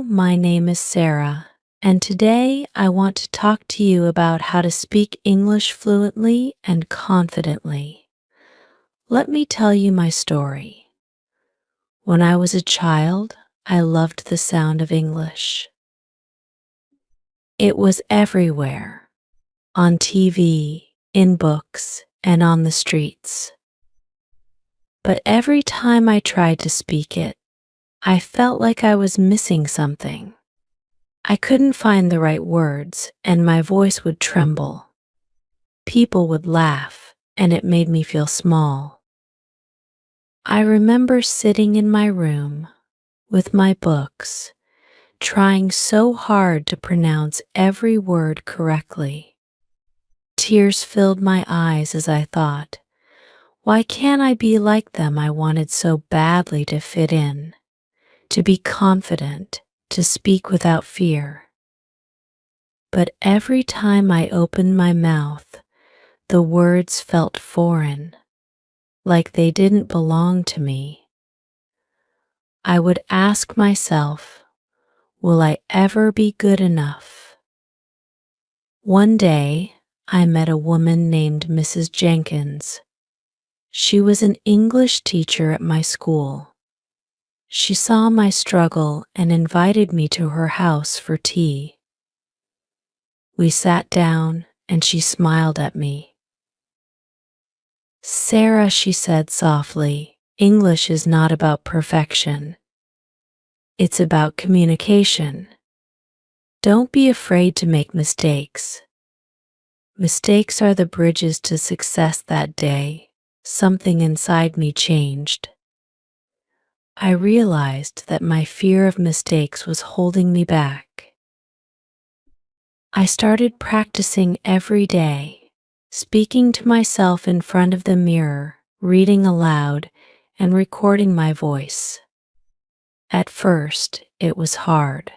my name is Sarah, and today I want to talk to you about how to speak English fluently and confidently. Let me tell you my story. When I was a child, I loved the sound of English. It was everywhere, on TV, in books, and on the streets. But every time I tried to speak it, I felt like I was missing something. I couldn't find the right words, and my voice would tremble. People would laugh, and it made me feel small. I remember sitting in my room with my books, trying so hard to pronounce every word correctly. Tears filled my eyes as I thought, why can't I be like them? I wanted so badly to fit in, to be confident, to speak without fear. But every time I opened my mouth, the words felt foreign, like they didn't belong to me. I would ask myself, will I ever be good enough? One day, I met a woman named Mrs. Jenkins. She was an English teacher at my school. She saw my struggle and invited me to her house for tea. We sat down and she smiled at me. Sarah, she said softly, English is not about perfection. It's about communication. Don't be afraid to make mistakes. Mistakes are the bridges to success. That day, something inside me changed. I realized that my fear of mistakes was holding me back. I started practicing every day, speaking to myself in front of the mirror, reading aloud, and recording my voice. At first, it was hard.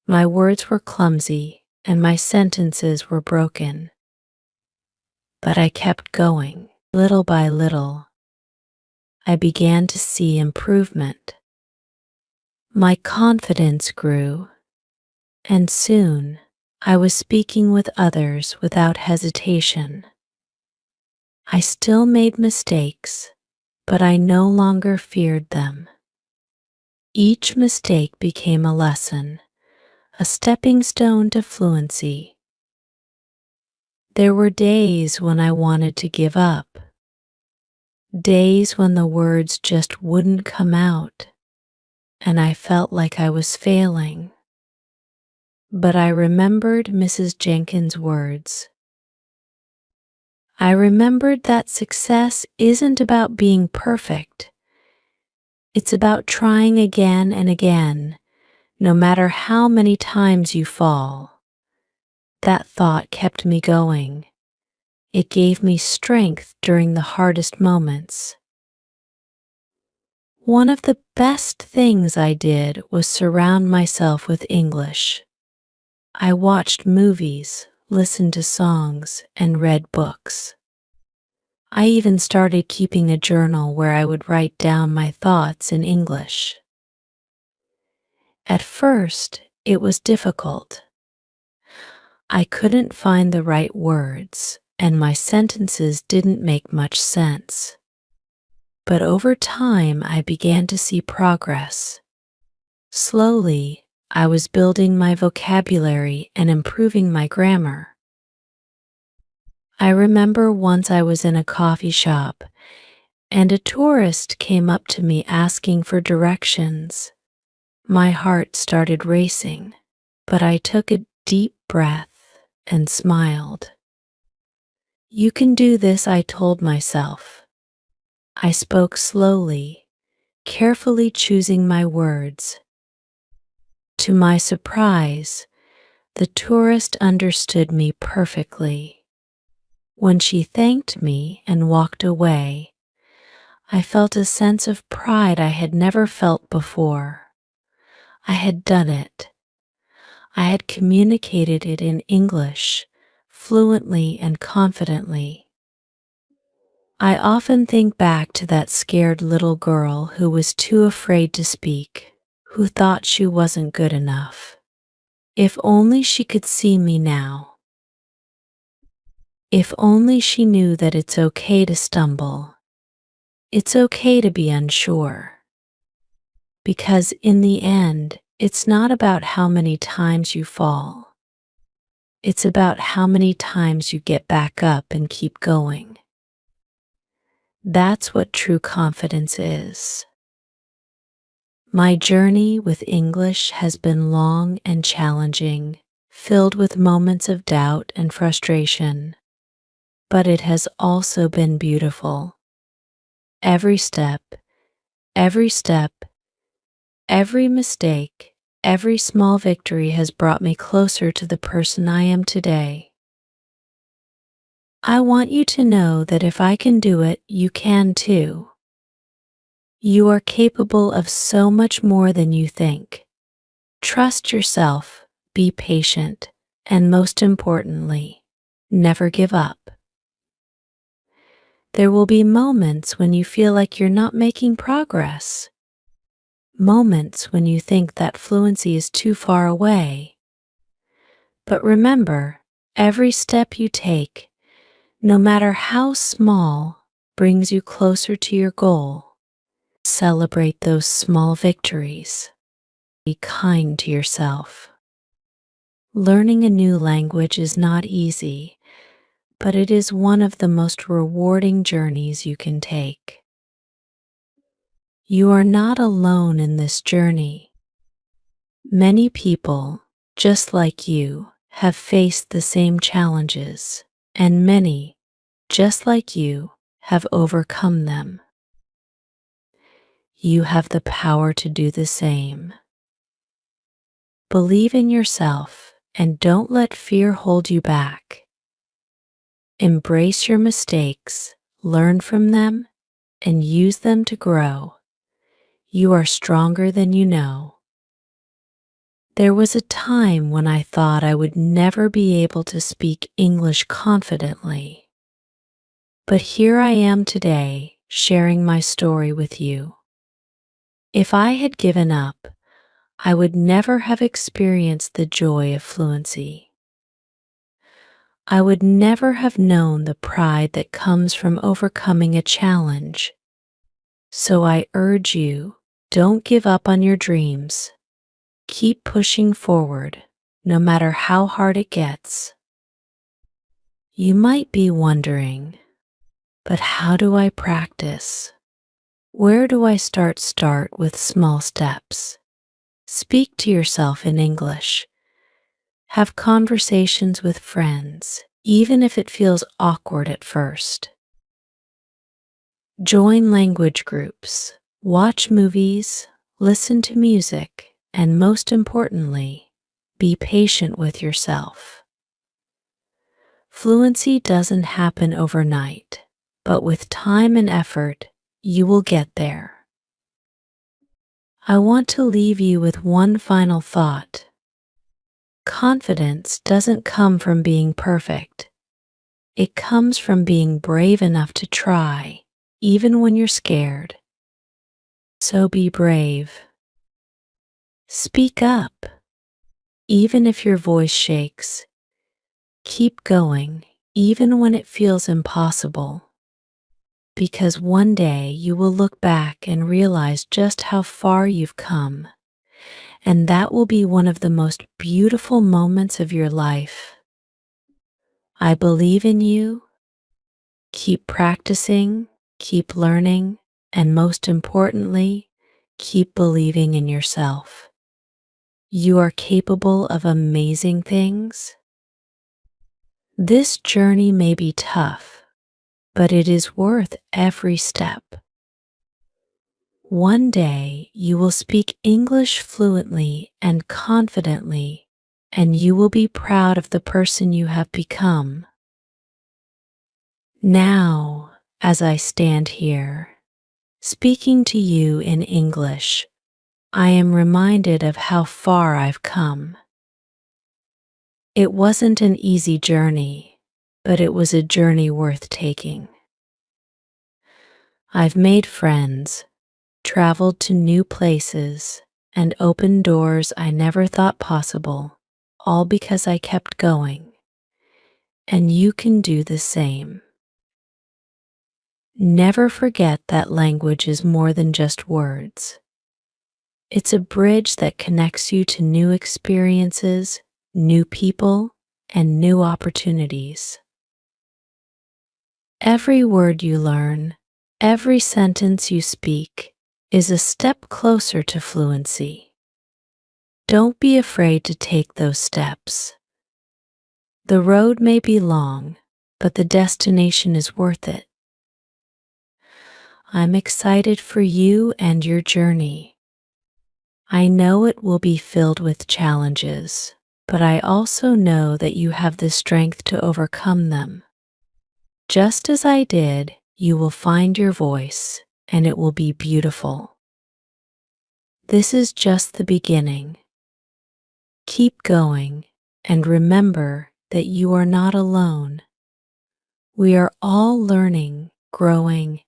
My words were clumsy and my sentences were broken. But I kept going. Little by little, I began to see improvement. My confidence grew, and soon I was speaking with others without hesitation. I still made mistakes, but I no longer feared them. Each mistake became a lesson, a stepping stone to fluency. There were days when I wanted to give up, days when the words just wouldn't come out, and I felt like I was failing. But I remembered Mrs. Jenkins' words. I remembered that success isn't about being perfect. It's about trying again and again, no matter how many times you fall. That thought kept me going. It gave me strength during the hardest moments. One of the best things I did was surround myself with English. I watched movies, listened to songs, and read books. I even started keeping a journal where I would write down my thoughts in English. At first, it was difficult. I couldn't find the right words, and my sentences didn't make much sense. But over time, I began to see progress. Slowly, I was building my vocabulary and improving my grammar. I remember once I was in a coffee shop, and a tourist came up to me asking for directions. My heart started racing, but I took a deep breath and smiled. You can do this, I told myself. I spoke slowly, carefully choosing my words. To my surprise, the tourist understood me perfectly. When she thanked me and walked away, I felt a sense of pride I had never felt before. I had done it. I had communicated it in English, fluently and confidently. I often think back to that scared little girl who was too afraid to speak. who thought she wasn't good enough. If only she could see me now. If only she knew that it's okay to stumble. It's okay to be unsure. Because in the end, it's not about how many times you fall. It's about how many times you get back up and keep going. That's what true confidence is. My journey with English has been long and challenging, filled with moments of doubt and frustration. But it has also been beautiful. Every step, every step, every mistake, every small victory has brought me closer to the person I am today. I want you to know that if I can do it, you can too. You are capable of so much more than you think. Trust yourself, be patient, and most importantly, never give up. There will be moments when you feel like you're not making progress. Moments when you think that fluency is too far away. But remember, every step you take, no matter how small, brings you closer to your goal. Celebrate those small victories. Be kind to yourself. Learning a new language is not easy, but it is one of the most rewarding journeys you can take. You are not alone in this journey. Many people, just like you, have faced the same challenges, and many, just like you, have overcome them. You have the power to do the same. Believe in yourself and don't let fear hold you back. Embrace your mistakes, learn from them, and use them to grow. You are stronger than you know. There was a time when I thought I would never be able to speak English confidently. But here I am today, sharing my story with you. If I had given up, I would never have experienced the joy of fluency. I would never have known the pride that comes from overcoming a challenge. So I urge you, don't give up on your dreams. Keep pushing forward, no matter how hard it gets. You might be wondering, but how do I practice? Where do I start? Start with small steps. Speak to yourself in English. Have conversations with friends, even if it feels awkward at first. Join language groups, watch movies, listen to music, and most importantly, be patient with yourself. Fluency doesn't happen overnight, but with time and effort, you will get there. I want to leave you with one final thought. Confidence doesn't come from being perfect. It comes from being brave enough to try, even when you're scared. So be brave. Speak up, even if your voice shakes. Keep going, even when it feels impossible. Because one day you will look back and realize just how far you've come. And that will be one of the most beautiful moments of your life. I believe in you. Keep practicing, keep learning, and most importantly, keep believing in yourself. You are capable of amazing things. This journey may be tough, but it is worth every step. One day you will speak English fluently and confidently, and you will be proud of the person you have become. Now, as I stand here, speaking to you in English, I am reminded of how far I've come. It wasn't an easy journey, but it was a journey worth taking. I've made friends, traveled to new places, and opened doors I never thought possible, all because I kept going. And you can do the same. Never forget that language is more than just words. It's a bridge that connects you to new experiences, new people, and new opportunities. Every word you learn, every sentence you speak, is a step closer to fluency. Don't be afraid to take those steps. The road may be long, but the destination is worth it. I'm excited for you and your journey. I know it will be filled with challenges, but I also know that you have the strength to overcome them. Just as I did, you will find your voice, and it will be beautiful. This is just the beginning. Keep going, and remember that you are not alone. We are all learning, growing,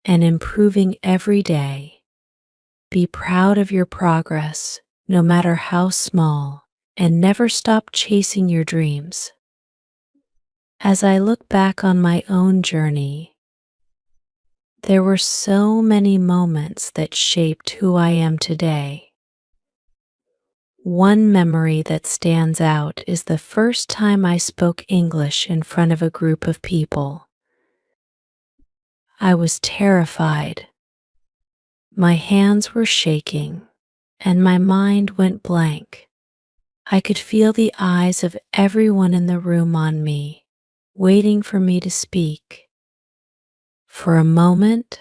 and improving every day. Be proud of your progress, no matter how small, and never stop chasing your dreams. As I look back on my own journey, there were so many moments that shaped who I am today. One memory that stands out is the first time I spoke English in front of a group of people. I was terrified. My hands were shaking, and my mind went blank. I could feel the eyes of everyone in the room on me, waiting for me to speak. For a moment,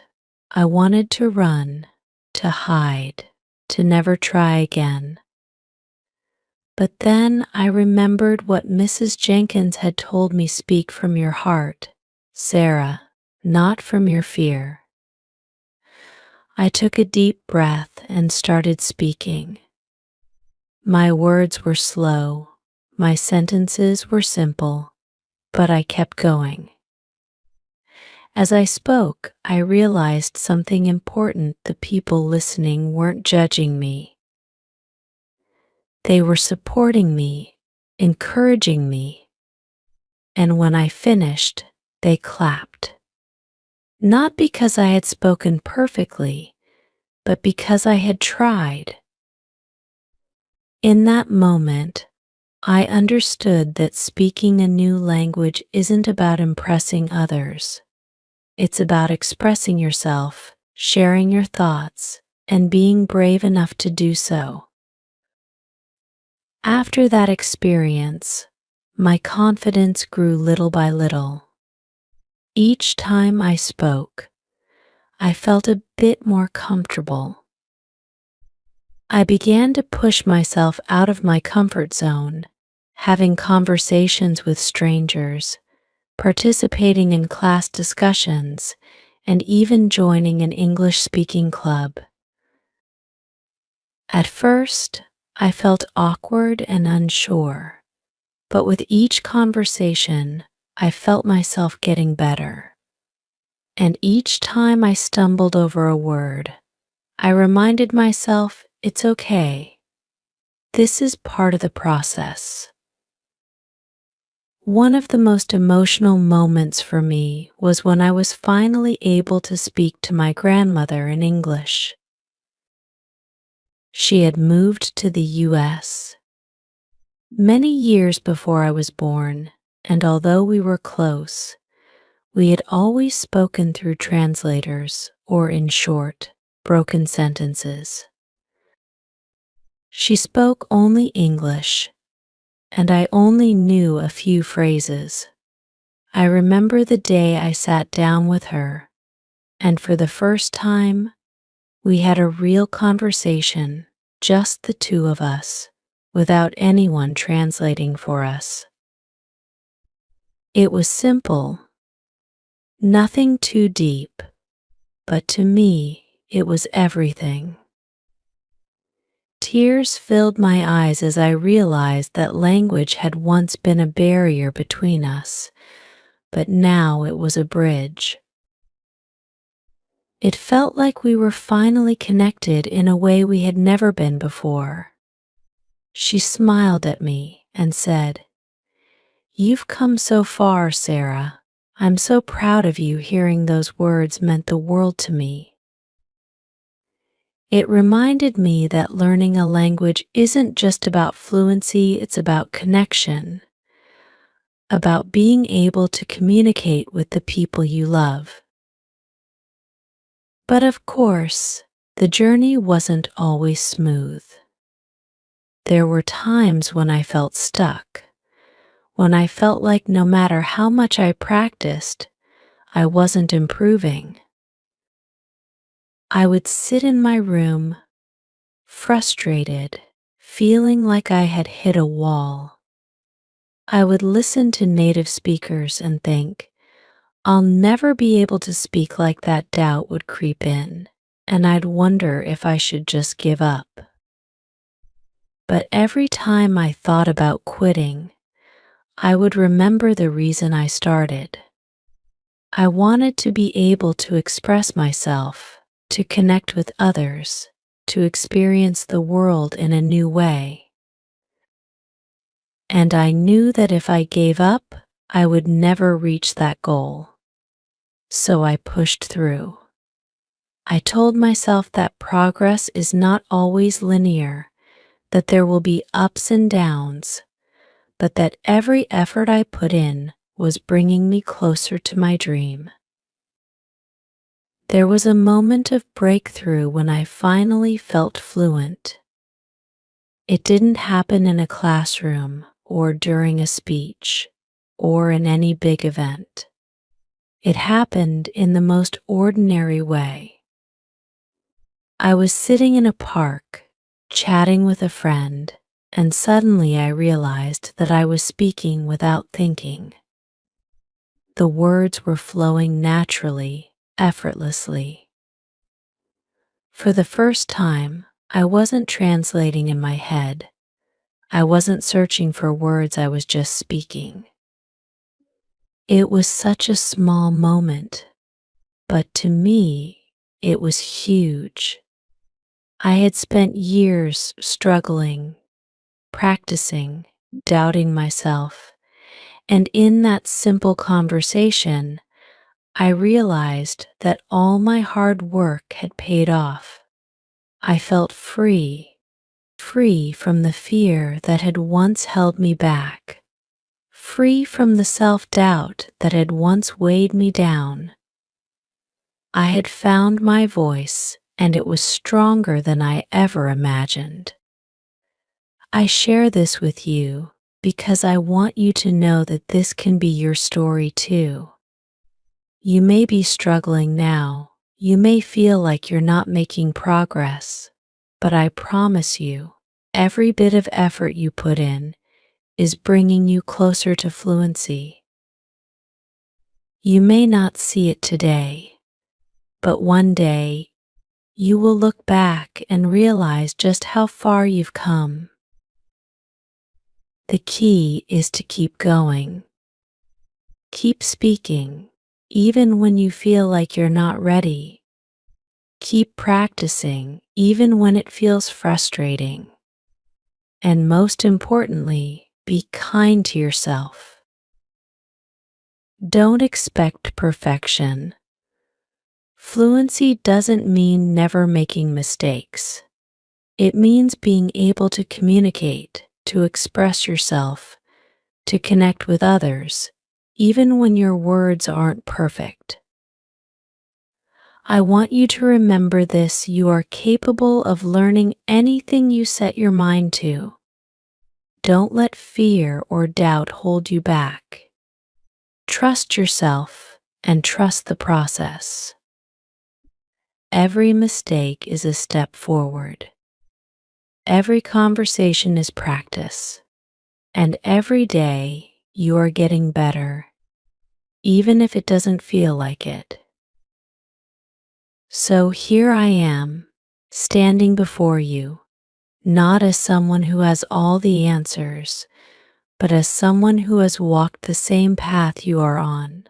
I wanted to run, to hide, to never try again. But then I remembered what Mrs. Jenkins had told me: speak from your heart, Sarah, not from your fear. I took a deep breath and started speaking. My words were slow, my sentences were simple, but I kept going. As I spoke, I realized something important: the people listening weren't judging me. They were supporting me, encouraging me, and when I finished, they clapped. Not because I had spoken perfectly, but because I had tried. In that moment, I understood that speaking a new language isn't about impressing others. It's about expressing yourself, sharing your thoughts, and being brave enough to do so. After that experience, my confidence grew little by little. Each time I spoke, I felt a bit more comfortable. I began to push myself out of my comfort zone, having conversations with strangers, participating in class discussions, and even joining an English-speaking club. At first, I felt awkward and unsure, but with each conversation, I felt myself getting better. And each time I stumbled over a word, I reminded myself it's okay. This is part of the process. One of the most emotional moments for me was when I was finally able to speak to my grandmother in English. She had moved to the US many years before I was born, and although we were close, we had always spoken through translators or, in short, broken sentences. She spoke only English, and I only knew a few phrases. I remember the day I sat down with her, and for the first time, we had a real conversation, just the two of us, without anyone translating for us. It was simple, nothing too deep, but to me, it was everything. Tears filled my eyes as I realized that language had once been a barrier between us, but now it was a bridge. It felt like we were finally connected in a way we had never been before. She smiled at me and said, "You've come so far, Sarah. I'm so proud of you." Hearing those words meant the world to me. It reminded me that learning a language isn't just about fluency, it's about connection, about being able to communicate with the people you love. But of course, the journey wasn't always smooth. There were times when I felt stuck, when I felt like no matter how much I practiced, I wasn't improving. I would sit in my room, frustrated, feeling like I had hit a wall. I would listen to native speakers and think, I'll never be able to speak like that. Doubt would creep in, and I'd wonder if I should just give up. But every time I thought about quitting, I would remember the reason I started. I wanted to be able to express myself, to connect with others, to experience the world in a new way. And I knew that if I gave up, I would never reach that goal. So I pushed through. I told myself that progress is not always linear, that there will be ups and downs, but that every effort I put in was bringing me closer to my dream. There was a moment of breakthrough when I finally felt fluent. It didn't happen in a classroom or during a speech or in any big event. It happened in the most ordinary way. I was sitting in a park, chatting with a friend, and suddenly I realized that I was speaking without thinking. The words were flowing naturally, effortlessly. For the first time, I wasn't translating in my head. I wasn't searching for words, I was just speaking. It was such a small moment, but to me, it was huge. I had spent years struggling, practicing, doubting myself, and in that simple conversation, I realized that all my hard work had paid off. I felt free, free from the fear that had once held me back, free from the self-doubt that had once weighed me down. I had found my voice, and it was stronger than I ever imagined. I share this with you because I want you to know that this can be your story too. You may be struggling now. You may feel like you're not making progress, but I promise you, every bit of effort you put in is bringing you closer to fluency. You may not see it today, but one day you will look back and realize just how far you've come. The key is to keep going. Keep speaking, even when you feel like you're not ready. Keep practicing, even when it feels frustrating. And most importantly, be kind to yourself. Don't expect perfection. Fluency doesn't mean never making mistakes. It means being able to communicate, to express yourself, to connect with others, even when your words aren't perfect. I want you to remember this: you are capable of learning anything you set your mind to. Don't let fear or doubt hold you back. Trust yourself and trust the process. Every mistake is a step forward. Every conversation is practice. And every day you are getting better, even if it doesn't feel like it. So here I am, standing before you, not as someone who has all the answers, but as someone who has walked the same path you are on.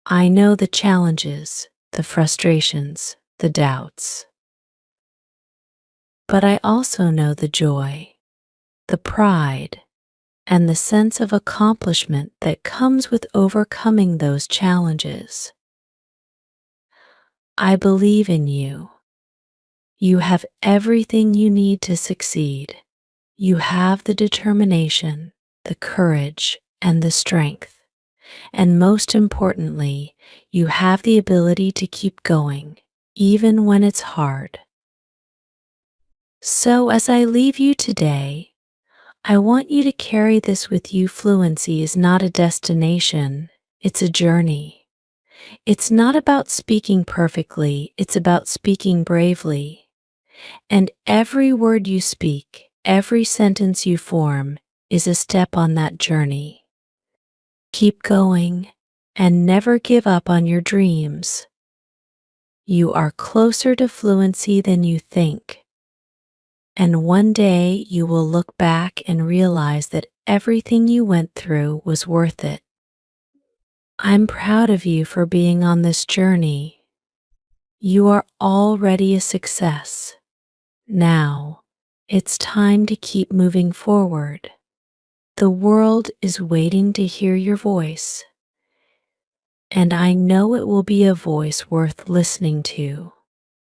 I know the challenges, the frustrations, the doubts. But I also know the joy, the pride, and the sense of accomplishment that comes with overcoming those challenges. I believe in you. You have everything you need to succeed. You have the determination, the courage, and the strength. And most importantly, you have the ability to keep going, even when it's hard. So, as I leave you today, I want you to carry this with you. Fluency is not a destination, it's a journey. It's not about speaking perfectly, it's about speaking bravely. And every word you speak, every sentence you form, is a step on that journey. Keep going and never give up on your dreams. You are closer to fluency than you think. And one day you will look back and realize that everything you went through was worth it. I'm proud of you for being on this journey. You are already a success. Now, it's time to keep moving forward. The world is waiting to hear your voice, and I know it will be a voice worth listening to.